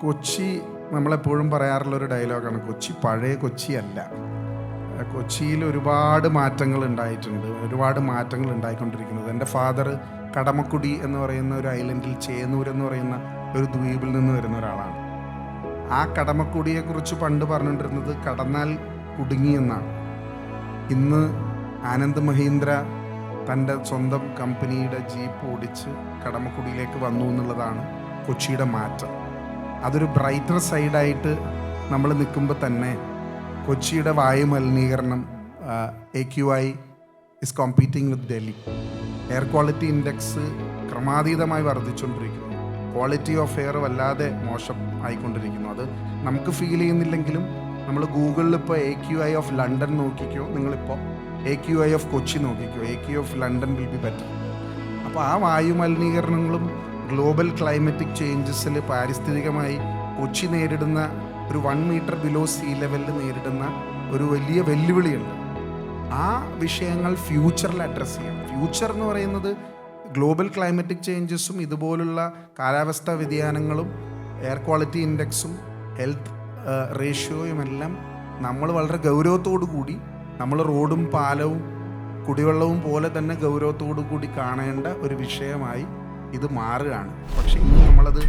കൊച്ചി നമ്മളെപ്പോഴും പറയാറുള്ളൊരു ഡയലോഗാണ്, കൊച്ചി പഴയ കൊച്ചിയല്ല. കൊച്ചിയിൽ ഒരുപാട് മാറ്റങ്ങൾ ഉണ്ടായിട്ടുണ്ട്, ഒരുപാട് മാറ്റങ്ങൾ ഉണ്ടായിക്കൊണ്ടിരിക്കുന്നത്. എൻ്റെ ഫാദർ കടമക്കുടി എന്ന് പറയുന്ന ഒരു ഐലൻഡിൽ, ചേന്നൂർ എന്ന് പറയുന്ന ഒരു ദ്വീപിൽ നിന്ന് വരുന്ന ഒരാളാണ്. ആ കടമക്കുടിയെക്കുറിച്ച് പണ്ട് പറഞ്ഞുകൊണ്ടിരുന്നത് കടന്നാൽ കുടുങ്ങിയെന്നാണ്. ഇന്ന് ആനന്ദ് മഹീന്ദ്ര തൻ്റെ സ്വന്തം കമ്പനിയുടെ ജീപ്പ് ഓടിച്ച് കടമക്കുടിയിലേക്ക് വന്നു എന്നുള്ളതാണ് കൊച്ചിയുടെ മാറ്റം. അതൊരു ബ്രൈറ്റർ സൈഡായിട്ട് നമ്മൾ നിൽക്കുമ്പോൾ തന്നെ കൊച്ചിയുടെ വായു മലിനീകരണം AQI is competing with Delhi. Air quality index ക്രമാതീതമായി വർദ്ധിച്ചുകൊണ്ടിരിക്കുന്നു. ക്വാളിറ്റി ഓഫ് എയർ വല്ലാതെ മോശം ആയിക്കൊണ്ടിരിക്കുന്നു. അത് നമുക്ക് ഫീൽ ചെയ്യുന്നില്ലെങ്കിലും നമ്മൾ ഗൂഗിളിൽ ഇപ്പോൾ AQI ഓഫ് ലണ്ടൻ നോക്കിക്കോ, നിങ്ങളിപ്പോൾ AQI ഓഫ് കൊച്ചി നോക്കിക്കോ, AQI of London will be better. അപ്പോൾ ആ വായു മലിനീകരണങ്ങളും ഗ്ലോബൽ ക്ലൈമറ്റിക് ചേഞ്ചസിൽ പാരിസ്ഥിതികമായി കൊച്ചി നേരിടുന്ന ഒരു 1 മീറ്റർ ബിലോ സീ ലെവലിൽ നേരിടുന്ന ഒരു വലിയ വെല്ലുവിളിയുണ്ട്. ആ വിഷയങ്ങൾ ഫ്യൂച്ചറിൽ അഡ്രസ്സ് ചെയ്യാം. ഫ്യൂച്ചർ എന്ന് പറയുന്നത് ഗ്ലോബൽ ക്ലൈമറ്റിക് ചേഞ്ചസും ഇതുപോലുള്ള കാലാവസ്ഥാ വ്യതിയാനങ്ങളും എയർ ക്വാളിറ്റി ഇൻഡെക്സും ഹെൽത്ത് റേഷ്യോയുമെല്ലാം നമ്മൾ വളരെ ഗൗരവത്തോടു കൂടി, നമ്മൾ റോഡും പാലവും കുടിവെള്ളവും പോലെ തന്നെ ഗൗരവത്തോടു കൂടി കാണേണ്ട ഒരു വിഷയമായി ഇത് മാറുകയാണ്. പക്ഷേ ഇന്ന് നമ്മളത്